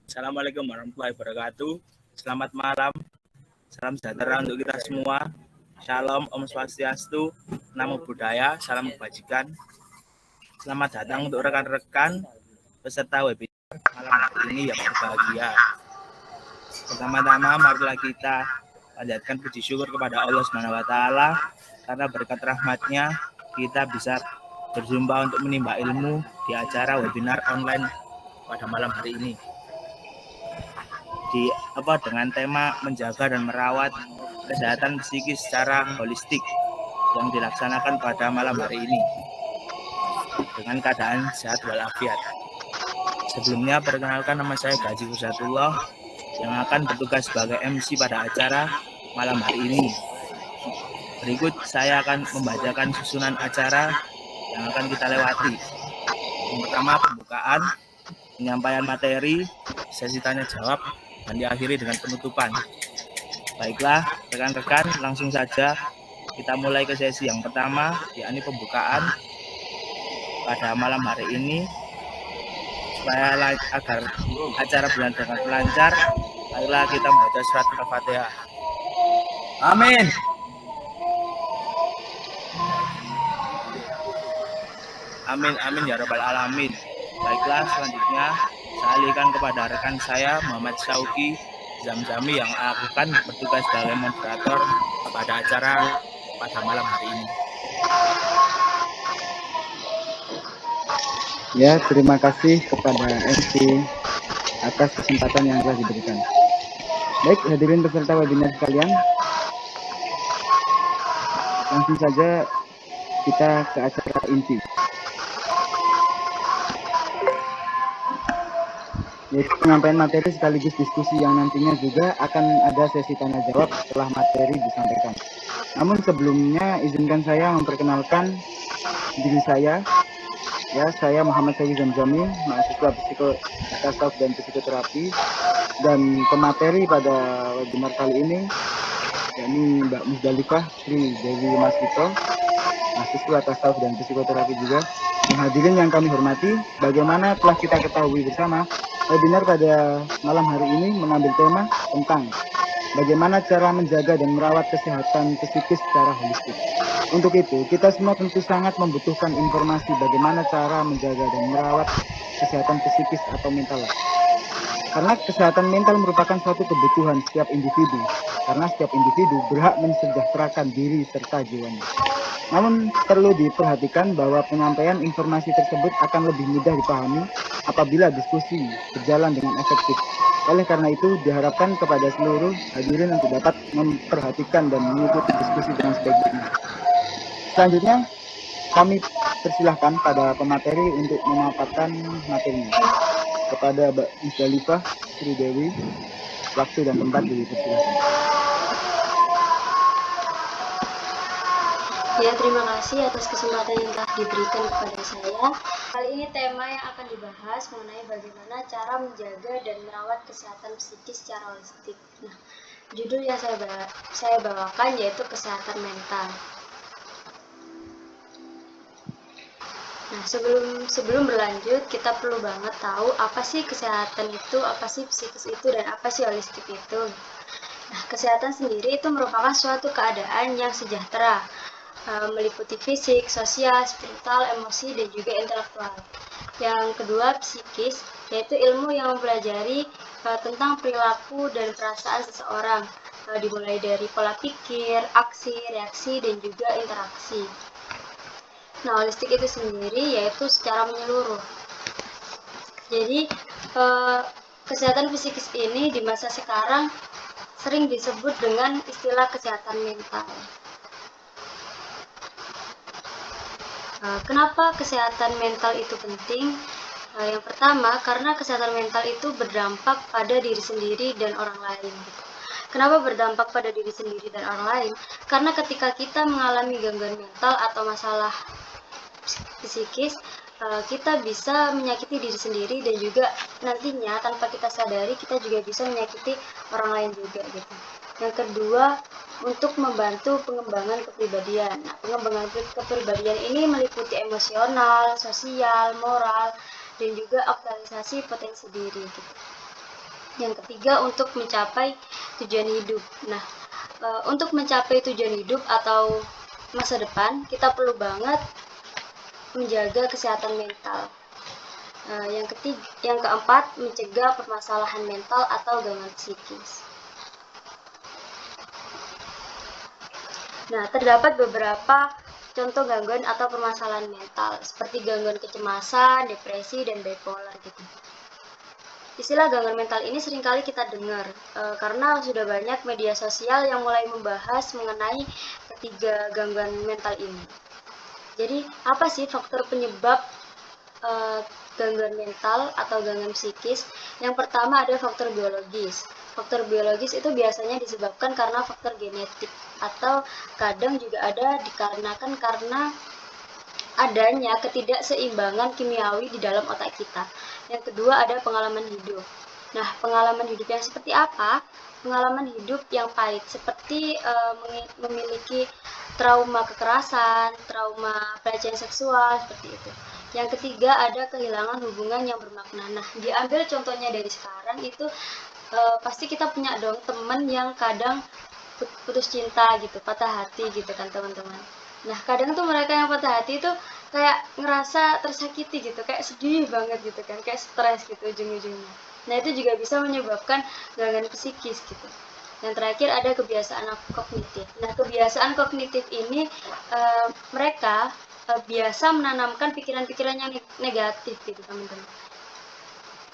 Assalamualaikum warahmatullahi wabarakatuh. Selamat malam. Salam sejahtera untuk kita semua. Shalom, Om Swastiastu, Namo Buddhaya, salam kebajikan. Selamat datang untuk rekan-rekan peserta webinar malam hari ini yang berbahagia. Pertama-tama marilah kita panjatkan puji syukur kepada Allah SWT karena berkat rahmatnya kita bisa berjumpa untuk menimba ilmu di acara webinar online pada malam hari ini. Dengan tema menjaga dan merawat kesehatan psikis secara holistik yang dilaksanakan pada malam hari ini dengan keadaan sehat walafiat. Sebelumnya perkenalkan, nama saya Gaji Husatullah yang akan bertugas sebagai MC pada acara malam hari ini. Berikut saya akan membacakan susunan acara yang akan kita lewati. Yang pertama pembukaan, penyampaian materi, sesi tanya jawab, dan diakhiri dengan penutupan. Baiklah, rekan-rekan, langsung saja kita mulai ke sesi yang pertama, yakni pembukaan pada malam hari ini. Supaya agar acara berjalan dengan lancar, marilah kita membaca surat Al-Fatihah. Amin. Amin, amin ya rabbal alamin. Baiklah, selanjutnya saya alihkan kepada rekan saya Muhammad Syauki Zamzami yang akan bertugas sebagai moderator pada acara pada malam hari ini. Ya, terima kasih kepada MC atas kesempatan yang telah diberikan. Baik, hadirin peserta webinar sekalian, langsung saja kita ke acara inti. Yaitu penyampaian materi sekaligus diskusi yang nantinya juga akan ada sesi tanya jawab setelah materi disampaikan. Namun sebelumnya izinkan saya memperkenalkan diri saya. Ya, saya Muhammad Syauki Zamzami, mahasiswa psikotasawuf dan psikoterapi, dan pemateri pada webinar kali ini yakni Mbak Musdalifah Sri Dewi Masito, mahasiswa tasawuf dan psikoterapi juga. Hadirin yang kami hormati, bagaimana telah kita ketahui bersama, webinar pada malam hari ini mengambil tema tentang bagaimana cara menjaga dan merawat kesehatan psikis secara holistik. Untuk itu, kita semua tentu sangat membutuhkan informasi bagaimana cara menjaga dan merawat kesehatan psikis atau mental. Karena kesehatan mental merupakan suatu kebutuhan setiap individu, karena setiap individu berhak mensejahterakan diri serta jiwanya. Namun perlu diperhatikan bahwa penyampaian informasi tersebut akan lebih mudah dipahami apabila diskusi berjalan dengan efektif. Oleh karena itu, diharapkan kepada seluruh hadirin untuk dapat memperhatikan dan mengikuti diskusi dengan sebaik-baiknya. Selanjutnya, kami persilahkan pada pemateri untuk memaparkan materinya. Kepada Mbak Musdalifah Sri Dewi, waktu dan tempat dipersilahkan. Ya, terima kasih atas kesempatan yang telah diberikan kepada saya. Kali ini tema yang akan dibahas mengenai bagaimana cara menjaga dan merawat kesehatan psikis secara holistik. Nah, judul yang saya bawakan yaitu kesehatan mental. Nah, sebelum berlanjut, kita perlu banget tahu apa sih kesehatan itu, apa sih psikis itu, dan apa sih holistik itu. Nah, kesehatan sendiri itu merupakan suatu keadaan yang sejahtera, meliputi fisik, sosial, spiritual, emosi, dan juga intelektual. Yang kedua, psikis, yaitu ilmu yang mempelajari tentang perilaku dan perasaan seseorang, dimulai dari pola pikir, aksi, reaksi, dan juga interaksi. Nah, holistik itu sendiri yaitu secara menyeluruh. Jadi, kesehatan psikis ini di masa sekarang sering disebut dengan istilah kesehatan mental. Kenapa kesehatan mental itu penting? Yang pertama, karena kesehatan mental itu berdampak pada diri sendiri dan orang lain. Kenapa berdampak pada diri sendiri dan orang lain? Karena ketika kita mengalami gangguan mental atau masalah psikis, kita bisa menyakiti diri sendiri dan juga nantinya tanpa kita sadari kita juga bisa menyakiti orang lain juga gitu. Yang kedua, untuk membantu pengembangan kepribadian. Nah, pengembangan kepribadian ini meliputi emosional, sosial, moral, dan juga aktualisasi potensi diri gitu. Yang ketiga, untuk mencapai tujuan hidup. Nah, untuk mencapai tujuan hidup atau masa depan, kita perlu banget menjaga kesehatan mental. Yang keempat, mencegah permasalahan mental atau gangguan psikis. Nah, terdapat beberapa contoh gangguan atau permasalahan mental, seperti gangguan kecemasan, depresi, dan bipolar gitu. Istilah gangguan mental ini seringkali kita dengar karena sudah banyak media sosial yang mulai membahas mengenai ketiga gangguan mental ini. Jadi, apa sih faktor penyebab gangguan mental atau gangguan psikis? Yang pertama ada faktor biologis. Faktor biologis itu biasanya disebabkan karena faktor genetik atau kadang juga ada dikarenakan karena adanya ketidakseimbangan kimiawi di dalam otak kita. Yang kedua ada pengalaman hidup. Nah, pengalaman hidup yang seperti apa? Pengalaman hidup yang pahit, seperti memiliki trauma kekerasan, trauma pelecehan seksual, seperti itu. Yang ketiga ada kehilangan hubungan yang bermakna. Nah, diambil contohnya dari sekarang itu pasti kita punya dong teman yang kadang putus cinta gitu, patah hati gitu kan teman-teman. Nah, kadang tuh mereka yang patah hati itu kayak ngerasa tersakiti gitu, kayak sedih banget gitu kan, kayak stres gitu ujung-ujungnya. Nah, itu juga bisa menyebabkan gangguan psikis gitu. Yang terakhir ada kebiasaan kognitif. Nah, kebiasaan kognitif ini mereka biasa menanamkan pikiran-pikiran yang negatif gitu teman-teman.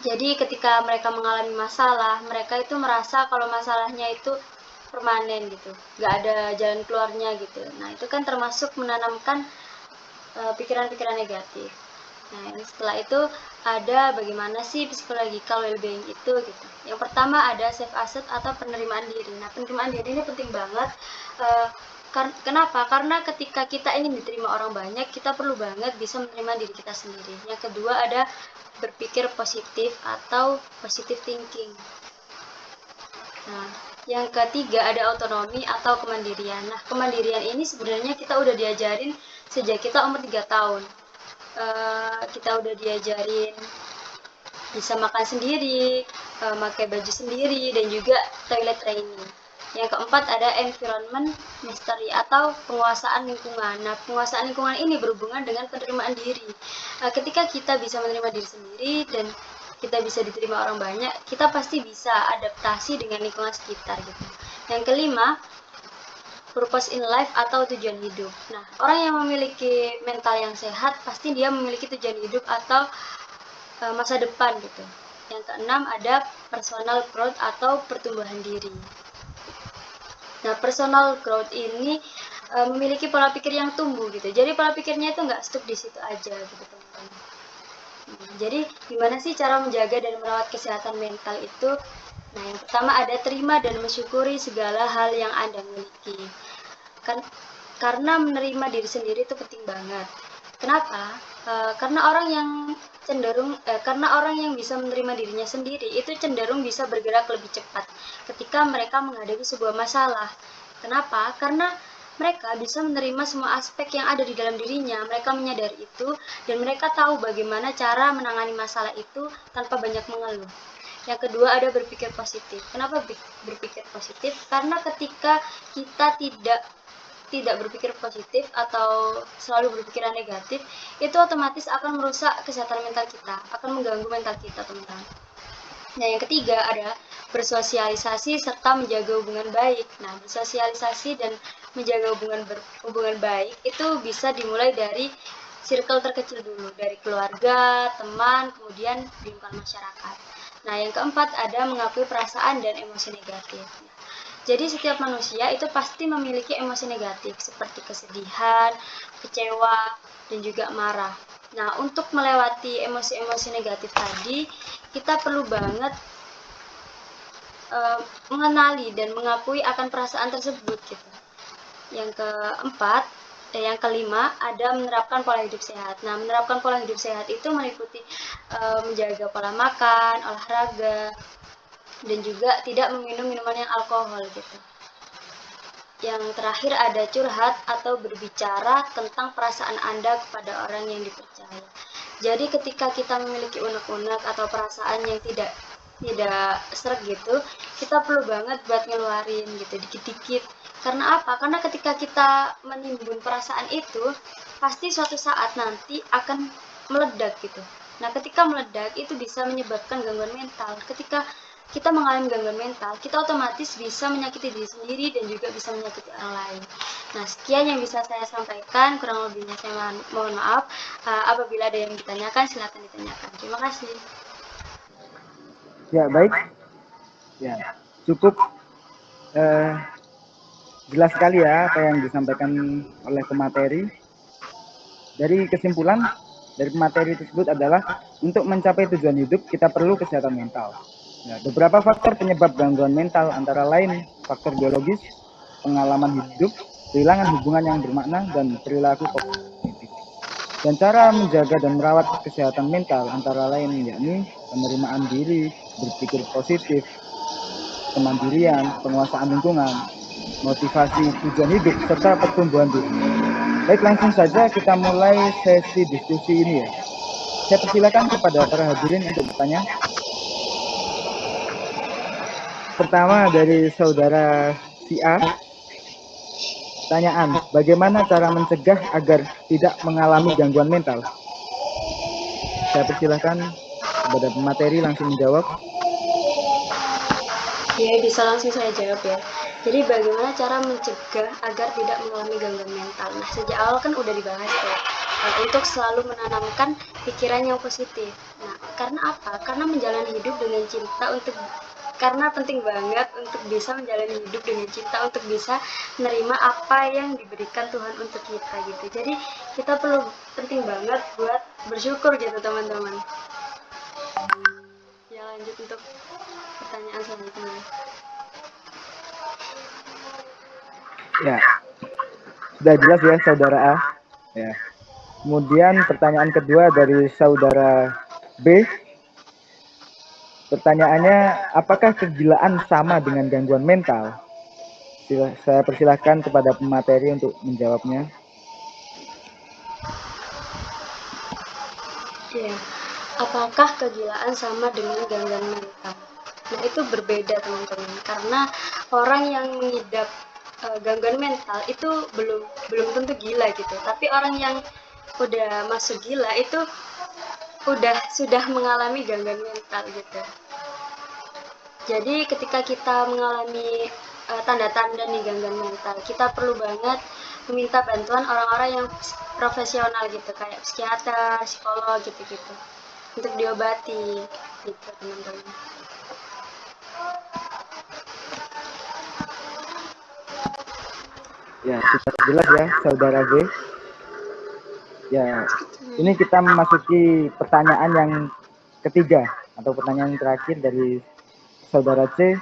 Jadi ketika mereka mengalami masalah, mereka itu merasa kalau masalahnya itu permanen gitu, nggak ada jalan keluarnya gitu. Nah, itu kan termasuk menanamkan pikiran-pikiran negatif. Nah, setelah itu ada bagaimana sih psychological well-being itu gitu. Yang pertama ada self accept atau penerimaan diri. Nah, penerimaan diri ini penting banget. Kenapa? Karena ketika kita ingin diterima orang banyak, kita perlu banget bisa menerima diri kita sendiri. Yang kedua ada berpikir positif atau positive thinking. Nah, yang ketiga ada otonomi atau kemandirian. Nah, kemandirian ini sebenarnya kita udah diajarin sejak kita umur 3 tahun. Kita udah diajarin bisa makan sendiri, pakai baju sendiri, dan juga toilet training. Yang keempat ada environment mastery atau penguasaan lingkungan. Nah, penguasaan lingkungan ini berhubungan dengan penerimaan diri. Ketika kita bisa menerima diri sendiri dan kita bisa diterima orang banyak, kita pasti bisa adaptasi dengan lingkungan sekitar gitu. Yang kelima, purpose in life atau tujuan hidup. Nah, orang yang memiliki mental yang sehat pasti dia memiliki tujuan hidup atau masa depan gitu. Yang keenam ada personal growth atau pertumbuhan diri. Nah, personal growth ini memiliki pola pikir yang tumbuh gitu. Jadi pola pikirnya itu nggak stuck di situ aja gitu teman-teman. Jadi gimana sih cara menjaga dan merawat kesehatan mental itu? Nah, yang pertama ada terima dan mensyukuri segala hal yang Anda miliki. Karena menerima diri sendiri itu penting banget. Kenapa? Karena orang yang bisa menerima dirinya sendiri itu cenderung bisa bergerak lebih cepat ketika mereka menghadapi sebuah masalah. Kenapa? Karena mereka bisa menerima semua aspek yang ada di dalam dirinya, mereka menyadari itu, dan mereka tahu bagaimana cara menangani masalah itu tanpa banyak mengeluh. Yang kedua ada berpikir positif. Kenapa berpikir positif? Karena ketika kita tidak berpikir positif atau selalu berpikiran negatif, itu otomatis akan merusak kesehatan mental kita, akan mengganggu mental kita, teman-teman. Nah, yang ketiga ada bersosialisasi serta menjaga hubungan baik. Nah, bersosialisasi dan menjaga hubungan baik itu bisa dimulai dari circle terkecil dulu, dari keluarga, teman, kemudian lingkungan masyarakat. Nah, yang keempat ada mengakui perasaan dan emosi negatif. Jadi setiap manusia itu pasti memiliki emosi negatif seperti kesedihan, kecewa, dan juga marah. Nah, untuk melewati emosi-emosi negatif tadi, kita perlu banget mengenali dan mengakui akan perasaan tersebut gitu. Yang kelima ada menerapkan pola hidup sehat. Nah, menerapkan pola hidup sehat itu meliputi menjaga pola makan, olahraga, dan juga tidak meminum minuman yang alkohol gitu. Yang terakhir ada curhat atau berbicara tentang perasaan Anda kepada orang yang dipercaya. Jadi ketika kita memiliki unek-unek atau perasaan yang tidak tidak sreg gitu, kita perlu banget buat ngeluarin gitu dikit-dikit. Karena apa? Karena ketika kita menimbun perasaan itu, pasti suatu saat nanti akan meledak gitu. Nah, ketika meledak itu bisa menyebabkan gangguan mental. Ketika kita mengalami gangguan mental, kita otomatis bisa menyakiti diri sendiri dan juga bisa menyakiti orang lain. Nah, sekian yang bisa saya sampaikan. Kurang lebihnya saya mohon maaf. Apabila ada yang ditanyakan, silakan ditanyakan. Terima kasih. Ya, baik. Ya, cukup jelas sekali ya apa yang disampaikan oleh pemateri. Dari kesimpulan dari pemateri tersebut adalah untuk mencapai tujuan hidup kita perlu kesehatan mental. Nah, beberapa faktor penyebab gangguan mental antara lain faktor biologis, pengalaman hidup, kehilangan hubungan yang bermakna, dan perilaku kognitif. Dan cara menjaga dan merawat kesehatan mental antara lain yakni penerimaan diri, berpikir positif, kemandirian, penguasaan lingkungan, motivasi tujuan hidup, serta pertumbuhan diri. Baik, langsung saja kita mulai sesi diskusi ini ya. Saya persilakan kepada para hadirin untuk bertanya. Pertama dari saudara si A. Pertanyaan, bagaimana cara mencegah agar tidak mengalami gangguan mental? Saya persilakan kepada pemateri langsung menjawab. Ya, bisa langsung saya jawab ya. Jadi bagaimana cara mencegah agar tidak mengalami gangguan mental? Nah, sejak awal kan udah dibahas tuh. Untuk selalu menanamkan pikiran yang positif. Nah, karena apa? Karena menjalani hidup dengan cinta karena penting banget untuk bisa menjalani hidup dengan cinta, untuk bisa menerima apa yang diberikan Tuhan untuk kita gitu. Jadi kita penting banget buat bersyukur gitu teman-teman. Ya, lanjut untuk pertanyaan selanjutnya. Ya, sudah jelas ya saudara A. Ya. Kemudian pertanyaan kedua dari saudara B. Pertanyaannya, apakah kegilaan sama dengan gangguan mental? Saya persilahkan kepada pemateri untuk menjawabnya. Ya, apakah kegilaan sama dengan gangguan mental? Nah, itu berbeda teman-teman, karena orang yang mengidap gangguan mental itu belum tentu gila gitu, tapi orang yang udah masuk gila itu sudah mengalami gangguan mental gitu. Jadi ketika kita mengalami tanda-tanda nih gangguan mental, kita perlu banget meminta bantuan orang-orang yang profesional gitu, kayak psikiater, psikolog gitu-gitu, untuk diobati gitu teman-teman. Ya, sudah jelas ya saudara B. Ya, ini kita memasuki pertanyaan yang ketiga atau pertanyaan yang terakhir dari saudara C.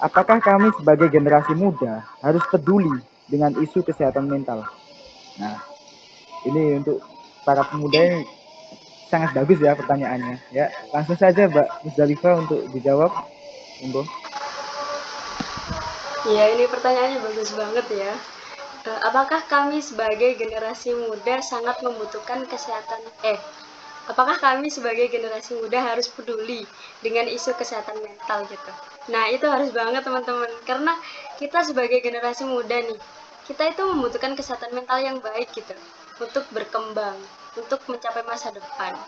Apakah kami sebagai generasi muda harus peduli dengan isu kesehatan mental? Nah, ini untuk para pemuda ini sangat bagus ya pertanyaannya. Ya, langsung saja Mbak Musdalifah untuk dijawab. Monggo. Ya, ini pertanyaannya bagus banget ya. Apakah kami sebagai generasi muda sangat membutuhkan apakah kami sebagai generasi muda harus peduli dengan isu kesehatan mental gitu? Nah, itu harus banget teman-teman, karena kita sebagai generasi muda nih, kita itu membutuhkan kesehatan mental yang baik gitu, untuk berkembang, untuk mencapai masa depan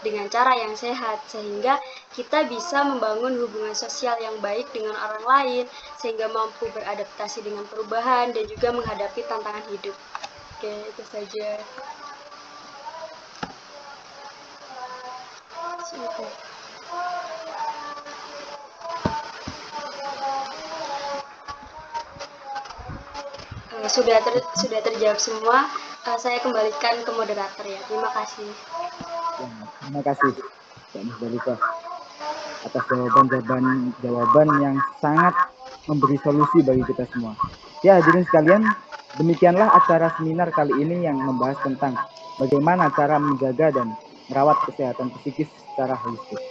dengan cara yang sehat, sehingga kita bisa membangun hubungan sosial yang baik dengan orang lain, sehingga mampu beradaptasi dengan perubahan dan juga menghadapi tantangan hidup. Oke, itu saja. Sudah terjawab semua. Saya kembalikan ke moderator ya. Terima kasih. Ya, terima kasih Mbak Musdalifah atas jawaban yang sangat memberi solusi bagi kita semua. Ya, hadirin sekalian, demikianlah acara seminar kali ini yang membahas tentang bagaimana cara menjaga dan merawat kesehatan psikis secara holistik.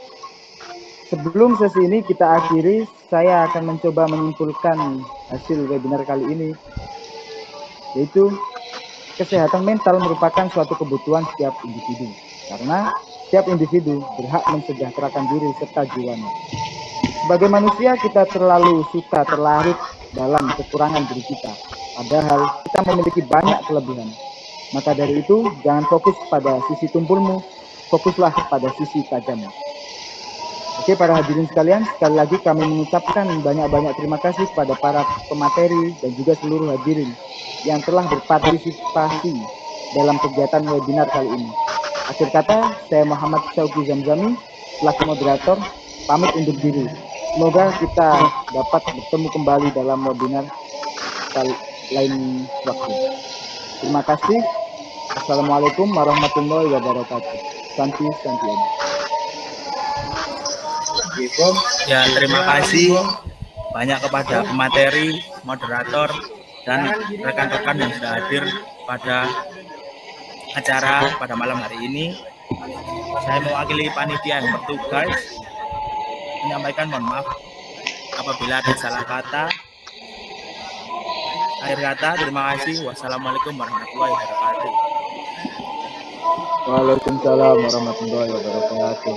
Sebelum sesi ini kita akhiri, saya akan mencoba menyimpulkan hasil webinar kali ini, yaitu kesehatan mental merupakan suatu kebutuhan setiap individu. Karena Setiap individu berhak mensejahterakan diri serta jiwanya. Sebagai manusia, kita terlalu suka terlarut dalam kekurangan diri kita, padahal kita memiliki banyak kelebihan. Maka dari itu, jangan fokus pada sisi tumpulmu, fokuslah pada sisi tajammu. Oke, para hadirin sekalian, sekali lagi kami mengucapkan banyak-banyak terima kasih kepada para pemateri dan juga seluruh hadirin yang telah berpartisipasi dalam kegiatan webinar kali ini. Akhir kata, saya Muhammad Syauqi Zamzami, selaku moderator, pamit undur diri. Semoga kita dapat bertemu kembali dalam webinar lain waktu. Terima kasih. Assalamualaikum warahmatullahi wabarakatuh. Santi. Ya, terima kasih banyak kepada pemateri, moderator, dan rekan-rekan yang sudah hadir pada acara pada malam hari ini. Saya mewakili panitia yang bertugas menyampaikan mohon maaf apabila ada salah kata. Akhir kata, terima kasih. Wassalamualaikum warahmatullahi wabarakatuh. Waalaikumsalam warahmatullahi wabarakatuh.